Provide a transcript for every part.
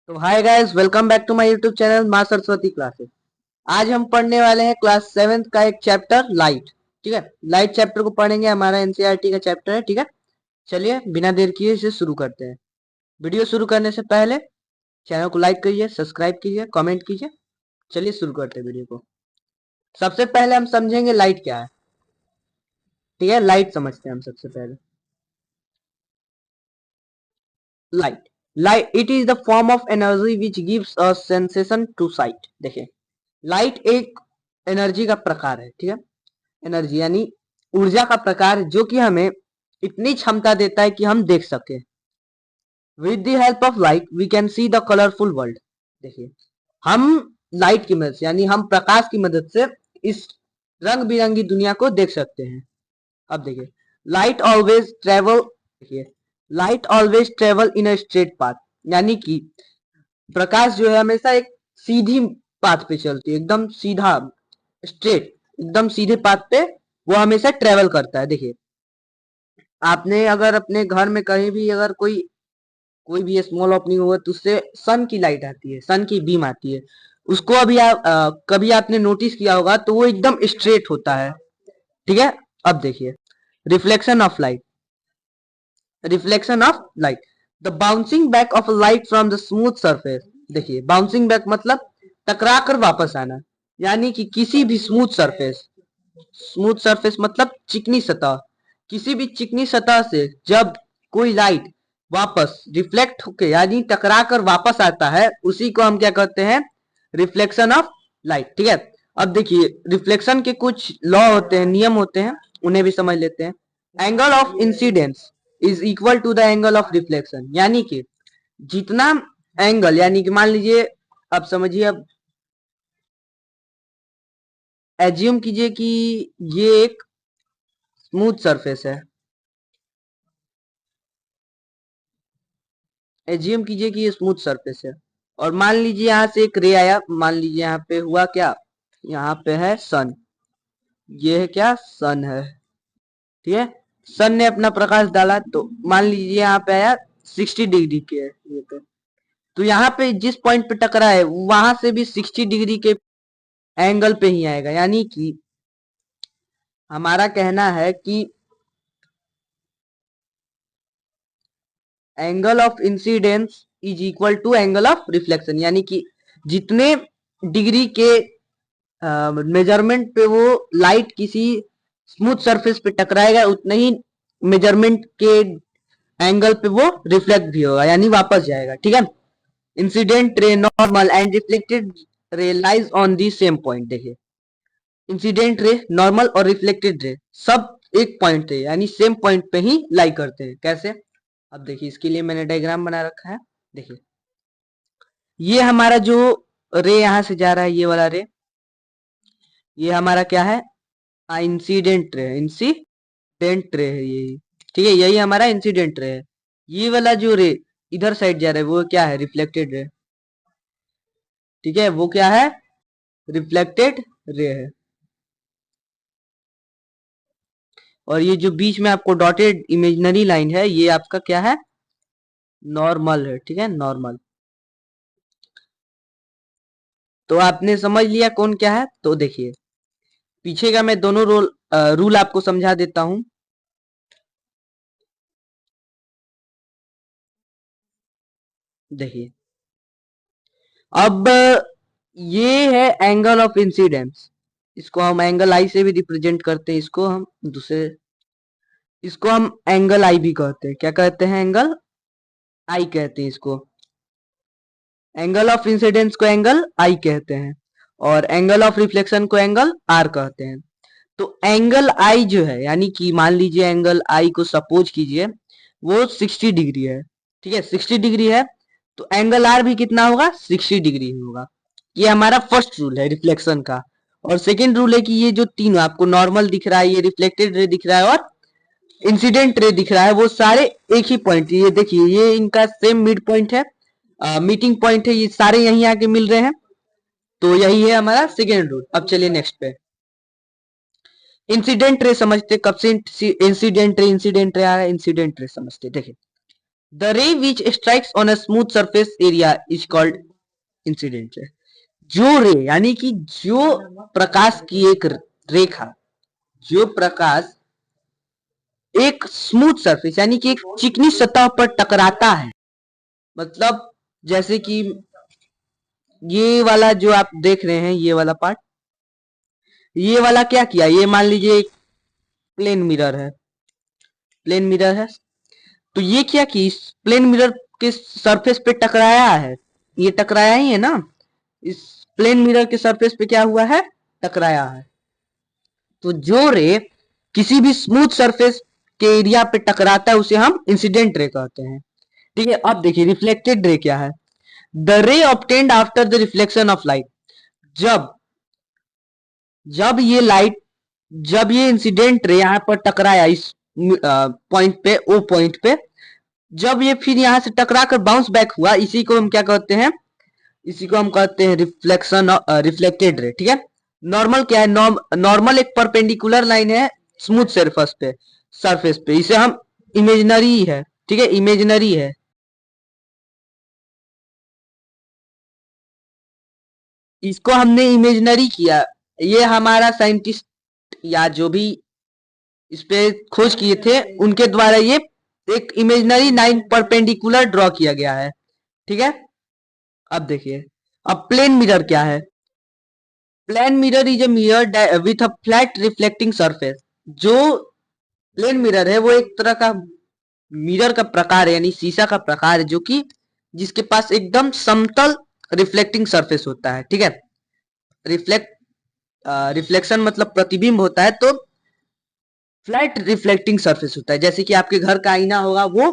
तो hi guys, welcome back to my YouTube channel Maa Saraswati classes. आज हम पढ़ने वाले हैं क्लास 7th का एक चैप्टर लाइट। ठीक है, लाइट चैप्टर को पढ़ेंगे। हमारा एनसीईआरटी का चैप्टर है। ठीक है, चलिए बिना देर किए इसे शुरू करते हैं। वीडियो शुरू करने से पहले चैनल को लाइक कीजिए, सब्सक्राइब कीजिए, कमेंट कीजिए। चलिए शुरू करते हैं वीडियो को। सबसे पहले हम समझेंगे लाइट क्या है। ठीक है, लाइट समझते हैं हम सबसे पहले। Light light it is the form of energy which gives a sensation to sight. देखिए, लाइट एक एनर्जी का प्रकार है। ठीक है, एनर्जी यानी ऊर्जा का प्रकार जो कि हमें इतनी क्षमता देता है कि हम देख सके। With the help of light we can see the colourful world. देखिए, हम लाइट की मदद से यानी हम प्रकाश की मदद से इस रंग बिरंगी दुनिया को देख सकते हैं। अब देखिए, लाइट ऑलवेज ट्रेवल देखिए light always travel in a straight path, यानी कि प्रकाश जो है हमेशा एक सीधी पाथ पे चलती है, एकदम सीधा, स्ट्रेट, एकदम सीधे पाथ पे वो हमेशा ट्रेवल करता है। देखिए, आपने अगर अपने घर में कहीं भी अगर कोई कोई भी स्मॉल ओपनिंग हुआ तो उससे सन की लाइट आती है, सन की बीम आती है। उसको अभी आप कभी आपने नोटिस किया होगा तो वो एकदम स्ट्रेट होता है। ठीक है, अब देखिए, reflection of light the bouncing back of light from the smooth surface. देखिए, बाउंसिंग बैक मतलब टकरा कर वापस आना, यानी कि किसी भी स्मूथ सरफेस मतलब चिकनी सतह, किसी भी चिकनी सतह से जब कोई लाइट वापस रिफ्लेक्ट होकर यानी टकरा कर वापस आता है, उसी को हम क्या कहते हैं, रिफ्लेक्शन ऑफ लाइट। ठीक है, अब देखिए, रिफ्लेक्शन के कुछ लॉ होते हैं, नियम होते हैं, उन्हें भी समझ लेते हैं। Angle of incidence is equal to the angle of reflection, यानी कि जितना एंगल, यानी कि मान लीजिए, अब समझिए, अब एज्यूम कीजिए कि ये एक स्मूथ सरफेस है। एज्यूम कीजिए कि ये स्मूथ सरफेस है और मान लीजिए यहाँ से एक रे आया। मान लीजिए यहाँ पे हुआ क्या, यहाँ पे है सन, ये है क्या, सन है। ठीक है, सन ने अपना प्रकाश डाला तो मान लीजिए यहाँ पे आया 60 डिग्री के ये पे, तो यहाँ पे जिस पॉइंट पे टकरा है वहां से भी 60 डिग्री के एंगल पे ही आएगा। यानी कि हमारा कहना है कि angle of incidence is equal to angle of reflection, यानी कि जितने डिग्री के मेजरमेंट पे वो लाइट किसी स्मूथ सरफेस पे टकराएगा उतने ही मेजरमेंट के एंगल पे वो रिफ्लेक्ट भी होगा, यानी वापस जाएगा। ठीक है, incident ray, normal and reflected ray lies on the same point. देखिए, इंसिडेंट रे, नॉर्मल और रिफ्लेक्टेड रे सब एक पॉइंट है, यानी सेम पॉइंट पे ही लाई करते हैं। कैसे, अब देखिए, इसके लिए मैंने डायग्राम बना रखा है। देखिए, ये हमारा जो रे यहां से जा रहा है, ये वाला रे, ये हमारा क्या है, इंसिडेंट रे, इंसिडेंट रे है ये। ठीक है, यही हमारा इंसिडेंट रे है। ये वाला जो रे इधर साइड जा रहा है वो क्या है, रिफ्लेक्टेड रे। ठीक है, वो क्या है, रिफ्लेक्टेड रे है। और ये जो बीच में आपको डॉटेड इमेजिनरी लाइन है, ये आपका क्या है, नॉर्मल है। ठीक है, नॉर्मल। तो आपने समझ लिया कौन क्या है। तो देखिए, पीछे का मैं दोनों रूल आपको समझा देता हूं। देखिए, अब ये है एंगल ऑफ इंसिडेंस, इसको हम एंगल आई से भी रिप्रेजेंट करते हैं। इसको हम एंगल आई भी कहते हैं। क्या कहते हैं, एंगल आई कहते हैं इसको। एंगल ऑफ इंसिडेंस को एंगल आई कहते हैं और एंगल ऑफ रिफ्लेक्शन को एंगल आर कहते हैं। तो एंगल आई जो है, यानी कि मान लीजिए एंगल आई को सपोज कीजिए वो 60 डिग्री है। ठीक है, 60 डिग्री है, तो एंगल आर भी कितना होगा, 60 डिग्री होगा। ये हमारा फर्स्ट रूल है रिफ्लेक्शन का। और सेकेंड रूल है कि ये जो तीनों आपको नॉर्मल दिख रहा है, ये रिफ्लेक्टेड रे दिख रहा है और इंसिडेंट रे दिख रहा है, वो सारे एक ही पॉइंट, ये देखिए, ये इनका सेम मिड पॉइंट है, मीटिंग पॉइंट है, ये सारे यहीं आके मिल रहे हैं। तो यही है हमारा सेकेंड रूल। अब चलिए नेक्स्ट पे, इंसिडेंट रे समझते। कब से इंसिडेंट रे आ रहा है, इंसिडेंट रे समझते। देखिए, द रे विच strikes on a smooth surface area is called incident ray. जो रे यानी कि जो प्रकाश की एक रेखा, जो प्रकाश एक स्मूथ सरफेस यानी कि एक चिकनी सतह पर टकराता है, मतलब जैसे कि ये वाला जो आप देख रहे हैं, ये वाला पार्ट, ये वाला क्या किया, ये मान लीजिए एक प्लेन मिरर है, प्लेन मिरर है, तो ये क्या कि इस प्लेन मिरर के सरफेस पे टकराया है, ये टकराया ही है ना, इस प्लेन मिरर के सरफेस पे क्या हुआ है, टकराया है। तो जो रे किसी भी स्मूथ सरफेस के एरिया पे टकराता है उसे हम इंसिडेंट रे कहते हैं। ठीक है, अब देखिए रिफ्लेक्टेड रे क्या है। द रे obtained after the reflection of light, जब जब ये लाइट, जब ये इंसिडेंट रे यहाँ पर टकराया इस पॉइंट पे, ओ पॉइंट पे, जब ये फिर यहाँ से टकरा कर बाउंस बैक हुआ, इसी को हम क्या कहते हैं, इसी को हम कहते हैं रिफ्लेक्शन, रिफ्लेक्टेड रे। ठीक है, नॉर्मल क्या है, नॉर्मल एक परपेंडिकुलर लाइन है स्मूथ सरफेस पे, सरफेस पे, इसे हम इमेजिनरी है, ठीक है, इमेजिनरी है। इसको हमने इमेजिनरी किया, ये हमारा साइंटिस्ट या जो भी इस पे खोज किए थे उनके द्वारा ये एक इमेजिनरी लाइन परपेंडिकुलर ड्रॉ किया गया है। ठीक है, अब देखिए, अब प्लेन मिरर क्या है। Plane mirror is a mirror with a flat reflecting surface. जो प्लेन मिरर है वो एक तरह का मिरर का प्रकार है, यानी शीशा का प्रकार है, जो कि जिसके पास एकदम समतल रिफ्लेक्टिंग सरफेस होता है। ठीक है, रिफ्लेक्ट, रिफ्लेक्शन मतलब प्रतिबिंब होता है, तो फ्लैट रिफ्लेक्टिंग सरफेस होता है, जैसे कि आपके घर का आईना होगा वो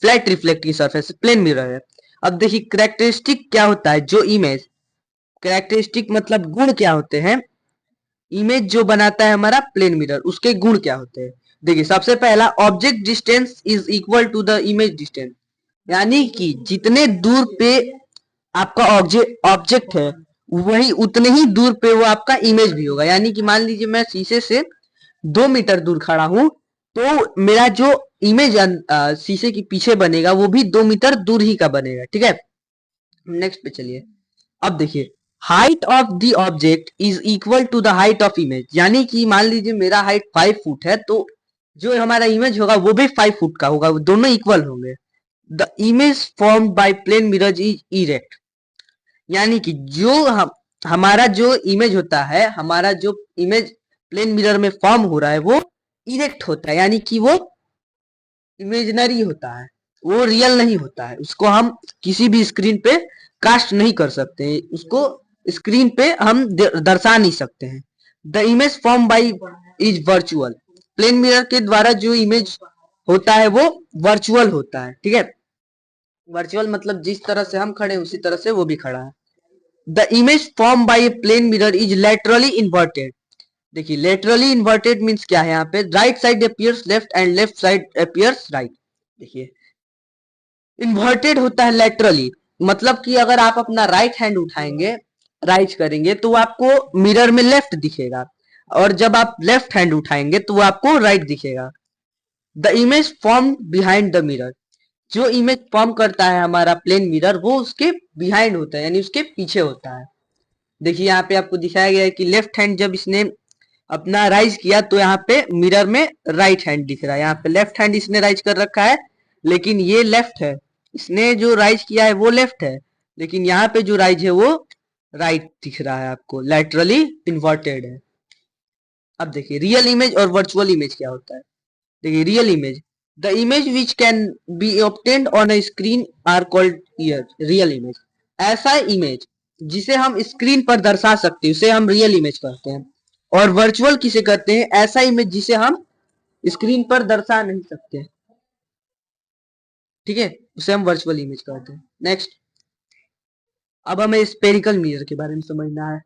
flat reflecting surface plane mirror है। अब देखिए कैरेक्टरिस्टिक क्या होता है, जो इमेज, कैरेक्टरिस्टिक मतलब गुण क्या होते हैं, इमेज जो बनाता है हमारा प्लेन मिरर, उसके गुण क्या होते हैं। देखिए सबसे पहला, object distance is equal to the image distance, यानी कि जितने दूर पे आपका ऑब्जेक्ट ऑब्जेक्ट है वही उतने ही दूर पे वो आपका इमेज भी होगा। यानी कि मान लीजिए मैं शीशे से 2 मीटर दूर खड़ा हूं, तो मेरा जो इमेज शीशे के पीछे बनेगा वो भी 2 मीटर दूर ही का बनेगा। ठीक है, नेक्स्ट पे चलिए। अब देखिए, height of the object is equal to the height of image, यानी कि मान लीजिए मेरा हाइट 5 फुट है, तो जो हमारा इमेज होगा वो भी 5 फुट का होगा, दोनों इक्वल होंगे। The image form by plane mirror is erect, यानी कि जो हमारा जो इमेज होता है, हमारा जो इमेज प्लेन मिरर में फॉर्म हो रहा है वो इरेक्ट होता है, यानी कि वो इमेजिनरी होता है, वो रियल नहीं होता है, उसको हम किसी भी स्क्रीन पे कास्ट नहीं कर सकते हैं, उसको स्क्रीन पे हम दर्शा नहीं सकते हैं। The image form by is virtual, plane mirror के द्वारा जो इमेज होता है वो वर्चुअल होता है। ठीक है, वर्चुअल मतलब जिस तरह से हम खड़े हैं उसी तरह से वो भी खड़ा है। The image form by a plane mirror is laterally inverted. देखिए लेटरली इन्वर्टेड मीन्स क्या है, यहाँ पे right side appears left and left side appears right. देखिए इन्वर्टेड होता है लेटरली, मतलब कि अगर आप अपना राइट हैंड उठाएंगे, राइज करेंगे, तो वो आपको मिरर में लेफ्ट दिखेगा, और जब आप लेफ्ट हैंड उठाएंगे तो वो आपको राइट दिखेगा। The image form behind the mirror, जो इमेज फॉर्म करता है हमारा प्लेन मिरर वो उसके बिहाइंड होता है, यानी उसके पीछे होता है। देखिए यहाँ पे आपको दिखाया गया है कि लेफ्ट हैंड जब इसने अपना राइज किया तो यहाँ पे मिरर में राइट हैंड दिख रहा है, यहाँ पे लेफ्ट हैंड इसने राइज कर रखा है, लेकिन ये लेफ्ट है, इसने जो राइज किया है वो लेफ्ट है, लेकिन यहाँ पे जो राइज है वो राइट दिख रहा है आपको, लैटरली इन्वर्टेड है। अब देखिए रियल इमेज और वर्चुअल इमेज क्या होता है। देखिए real image, the image which can be obtained on a screen are called real image. ऐसा इमेज जिसे हम स्क्रीन पर दर्शा सकते हैं उसे हम रियल इमेज कहते हैं, और वर्चुअल किसे कहते हैं, ऐसा इमेज जिसे हम स्क्रीन पर दर्शा नहीं सकते। ठीक है, उसे हम वर्चुअल इमेज कहते हैं। नेक्स्ट, अब हमें स्पेरिकल मिरर के बारे में समझना है।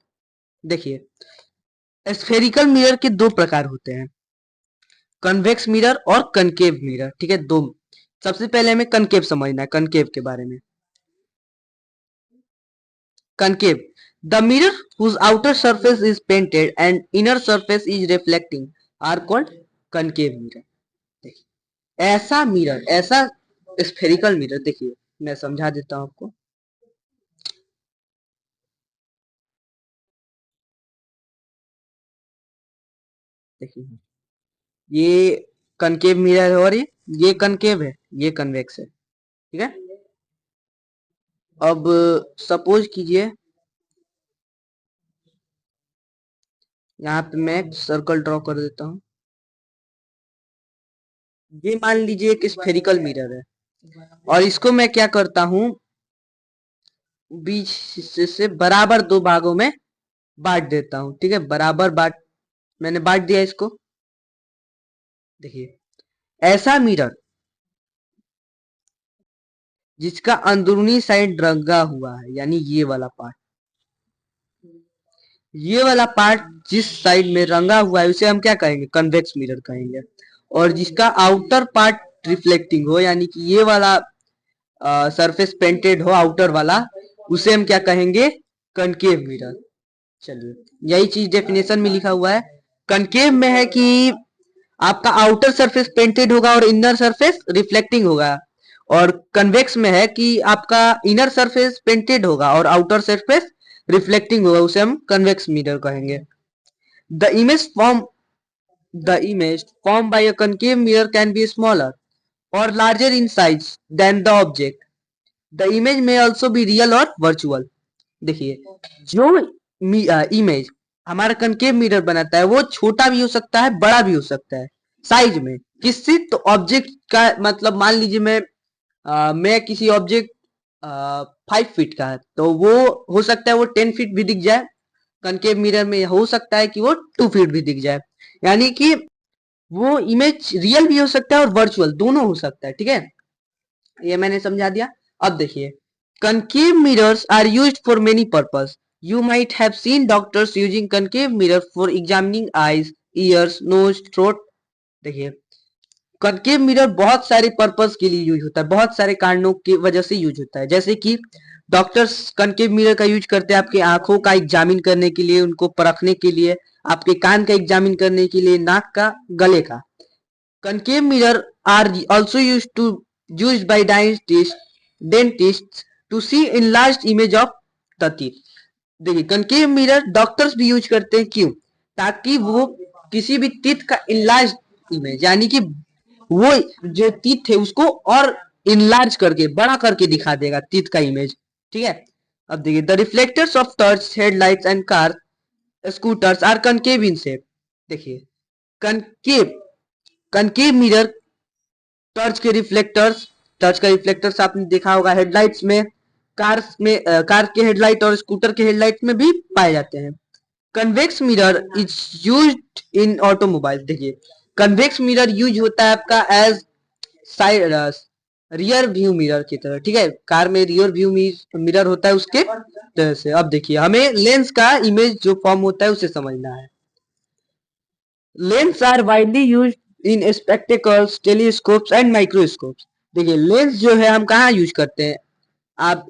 देखिए स्फेरिकल मिरर के दो प्रकार होते हैं, कन्वेक्स मिरर और कनकेव मिरर। ठीक है, दो। सबसे पहले हमें कनकेव समझना है, कनकेव के बारे में। Concave, the mirror whose outer surface is painted and inner surface is reflecting are called concave mirror। ऐसा मिरर, ऐसा स्फेरिकल मिरर, देखिए मैं समझा देता हूँ आपको। देखिए ये कनकेव मिरर है और ये कनकेव है, ये कन्वेक्स है, ठीक है। अब सपोज कीजिए यहाँ पे मैं एक सर्कल ड्रॉ कर देता हूँ। ये मान लीजिए एक स्फेरिकल मिरर है और इसको मैं क्या करता हूँ, बीच हिस्से से बराबर दो भागों में बांट देता हूँ, ठीक है। बराबर मैंने बांट दिया इसको। देखिए ऐसा मिरर जिसका अंदरूनी साइड रंगा हुआ है, यानी ये वाला पार्ट जिस साइड में रंगा हुआ है उसे हम क्या कहेंगे, कन्वेक्स मिरर कहेंगे। और जिसका आउटर पार्ट रिफ्लेक्टिंग हो, यानी कि ये वाला सरफेस पेंटेड हो आउटर वाला, उसे हम क्या कहेंगे, कनकेव मिरर। चलिए यही चीज डेफिनेशन में लिखा हुआ है। कनकेव में है कि आपका आउटर सरफेस पेंटेड होगा और इनर सरफेस रिफ्लेक्टिंग होगा, और कन्वेक्स में है कि आपका इनर सरफेस पेंटेड होगा और आउटर सरफेस रिफ्लेक्टिंग होगा, उसे हम कन्वेक्स मिरर कहेंगे। The image form The image formed by a concave mirror can be smaller or larger in size than the object. The image may also be real or virtual. देखिए जो image हमारा concave mirror बनाता है वो छोटा भी हो सकता है, बड़ा भी हो सकता है साइज में। किससे, तो ऑब्जेक्ट का मतलब मान लीजिए मैं किसी ऑब्जेक्ट 5 फीट का है तो वो हो सकता है वो 10 फीट भी दिख जाए, कनकेव मिरर में हो सकता है कि वो 2 फीट भी दिख जाए। यानी कि वो इमेज रियल भी हो सकता है और वर्चुअल दोनों हो सकता है, ठीक है। ये मैंने समझा दिया। अब देखिए concave mirrors are used for many purpose. You might have seen doctors using concave mirror for examining eyes, ears, nose, throat. देखिए कनकेव मिरर बहुत सारे पर्पस के लिए यूज होता है, बहुत सारे कारणों की वजह से यूज होता है। जैसे कि डॉक्टर्स कनकेव मिरर का यूज करते हैं आपके आंखों का एग्जामिन करने के लिए, उनको परखने के लिए, आपके कान का एग्जामिन करने के लिए, नाक का, गले का। Concave mirror are also used by dentists to see enlarged image of the teeth. देखिए कनकेव मिरर डॉक्टर्स भी यूज करते हैं, क्यों, ताकि वो किसी भी टीथ का इनलार्ज इमेज, यानी कि वो जो टीथ है उसको और इनलार्ज करके, बड़ा करके दिखा देगा टीथ का इमेज, ठीक है। अब देखिए the reflectors of torch headlights and car scooters are concave in shape. देखिए कनकेव कनकेव मिरर टर्च का रिफ्लेक्टर्स आपने देखा होगा हेडलाइट्स में, कार के हेडलाइट और स्कूटर के हेडलाइट में भी पाए जाते हैं। Convex mirror is used in automobile. देखिए कन्वेक्स मिरर यूज होता है आपका as side rear view mirror की तरह, ठीक है। कार में रियर व्यू मिरर होता है उसके तरह से। अब देखिए हमें लेंस का इमेज जो फॉर्म होता है उसे समझना है। Lens are widely use in spectacles, telescopes and microscopes. देखिए लेंस जो है हम कहाँ यूज करते हैं, आप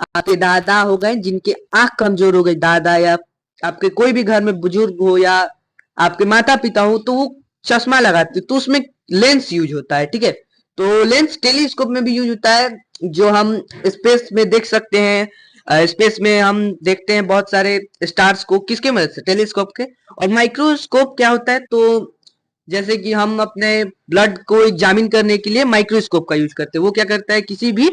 आपके दादा हो गए जिनके आंख कमजोर हो गई, दादा, या आपके कोई भी घर में बुजुर्ग हो, या आपके माता पिता हो, तो वो चश्मा लगाते तो उसमें लेंस यूज होता है, ठीक है। तो लेंस टेलीस्कोप में भी यूज होता है, जो हम स्पेस में देख सकते हैं। स्पेस में हम देखते हैं बहुत सारे स्टार्स को, किसके मदद से, टेलीस्कोप के। और माइक्रोस्कोप क्या होता है, तो जैसे कि हम अपने ब्लड को एग्जामिन करने के लिए माइक्रोस्कोप का यूज करते हैं। वो क्या करता है, किसी भी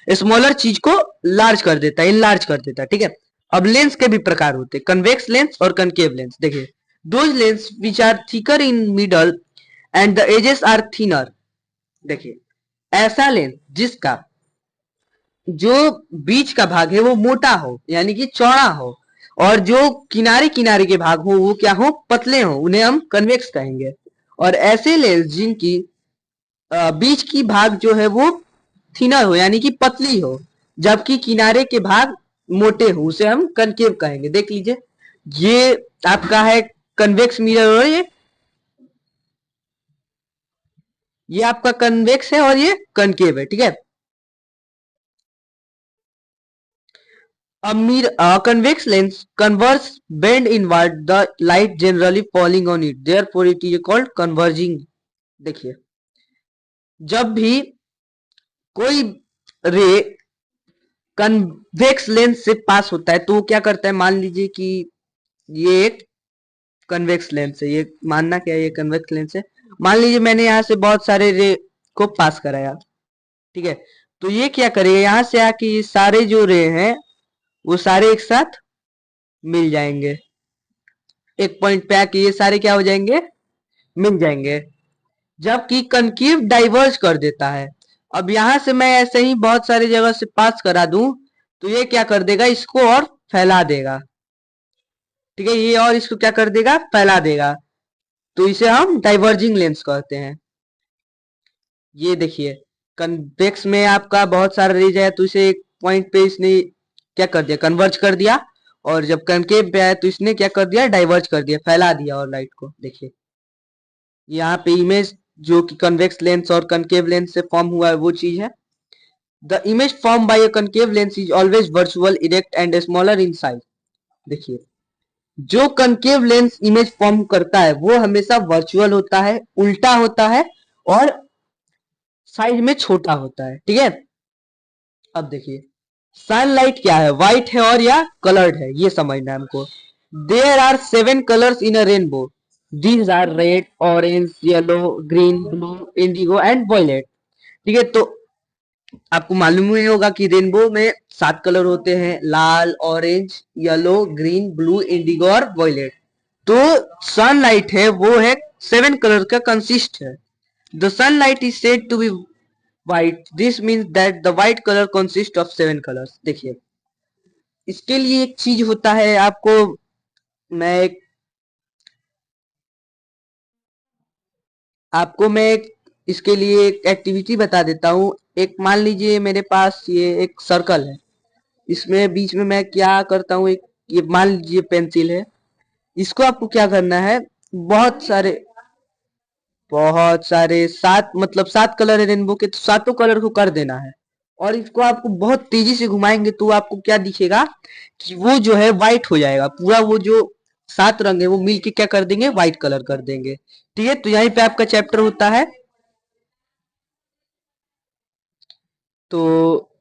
स्मॉलर चीज को लार्ज कर देता है, इनलार्ज कर देता है, ठीक है। अब लेंस के भी प्रकार होते हैं, कन्वेक्स लेंस और कनकेव लेंस। देखिए those lens which are thicker in middle and the edges are thinner. देखिए ऐसा लेंस जिसका जो बीच का भाग है वो मोटा हो, यानी कि चौड़ा हो, और जो किनारे किनारे के भाग हो वो क्या हो, पतले हो, उन्हें हम कन्वेक्स कहेंगे। और ऐसे लेंस जिनकी बीच की भाग जो है वो थिनर हो, यानी कि पतली हो, जबकि किनारे के भाग मोटे हो, उसे हम कनकेव कहेंगे। देख लीजिए ये आपका है कन्वेक्स मिरर, और ये आपका कन्वेक्स है और ये कनकेव है, ठीक है। A convex lens converges bend inward, the light generally falling on it. Therefore, it is called converging. देखिए जब भी कोई रे कन्वेक्स लेंस से पास होता है तो वो क्या करता है, मान लीजिए कि ये एक कन्वेक्स लेंस है, ये मानना क्या है, ये कन्वेक्स लेंस है। मान लीजिए मैंने यहाँ से बहुत सारे रे को पास कराया, ठीक है। तो ये क्या करेगा, यहाँ से आके ये सारे जो रे हैं वो सारे एक साथ मिल जाएंगे, एक पॉइंट पे आके ये सारे क्या हो जाएंगे, मिल जाएंगे। जबकि कनकेव डाइवर्ज कर देता है। अब यहां से मैं ऐसे ही बहुत सारी जगह से पास करा दूं तो ये क्या कर देगा, इसको और फैला देगा, ठीक है, ये और इसको क्या कर देगा, फैला देगा। तो इसे हम डाइवर्जिंग लेंस कहते हैं। ये देखिए, कन्वेक्स में आपका बहुत सारा रेज है तो इसे एक पॉइंट पे इसने क्या कर दिया, कन्वर्ज कर दिया। और जब कनकेव पे आया तो इसने क्या कर दिया, डाइवर्ज कर दिया, फैला दिया और लाइट को। देखिए यहाँ पे इमेज जो कि कन्वेक्स लेंस और कनकेव लेंस से फॉर्म हुआ है वो चीज है। The image form bye a concave lens is always virtual, erect and smaller in size. देखिए जो कनकेव लेंस इमेज फॉर्म करता है वो हमेशा वर्चुअल होता है, उल्टा होता है और साइज में छोटा होता है, ठीक है। अब देखिए सनलाइट क्या है, व्हाइट है और या कलर्ड है, ये समझना है हमको। There are 7 colours in a rainbow, these are red, orange, yellow, green, blue, indigo and violet. ठीक है, तो आपको मालूम ही होगा कि रेनबो में 7 कलर होते हैं, लाल, orange, yellow, green, blue, indigo और वॉयलेट। तो सनलाइट है वो है 7 कलर का कंसिस्ट है। The sunlight is said to be white, this means that the white colour consist of 7 colours. देखिए इसके लिए एक चीज होता है, आपको मैं एक इसके लिए एक एक्टिविटी बता देता हूँ। एक मान लीजिए मेरे पास ये एक सर्कल है, इसमें बीच में मैं क्या करता हूँ, एक ये मान लीजिए पेंसिल है, इसको आपको क्या करना है, बहुत सारे बहुत सारे 7 मतलब 7 कलर है रेनबो के, तो सातों कलर को कर देना है। और इसको आपको बहुत तेजी से घुमाएंगे तो आपको क्या दिखेगा कि वो जो है व्हाइट हो जाएगा पूरा, वो जो 7 रंग है वो मिलके क्या कर देंगे, व्हाइट कलर कर देंगे। ठीक है, तो यहीं पे आपका चैप्टर होता है। तो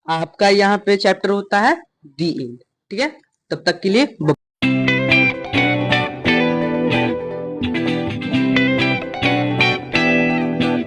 आपका यहाँ पे चैप्टर होता है दी एंड। ठीक है, तब तक के लिए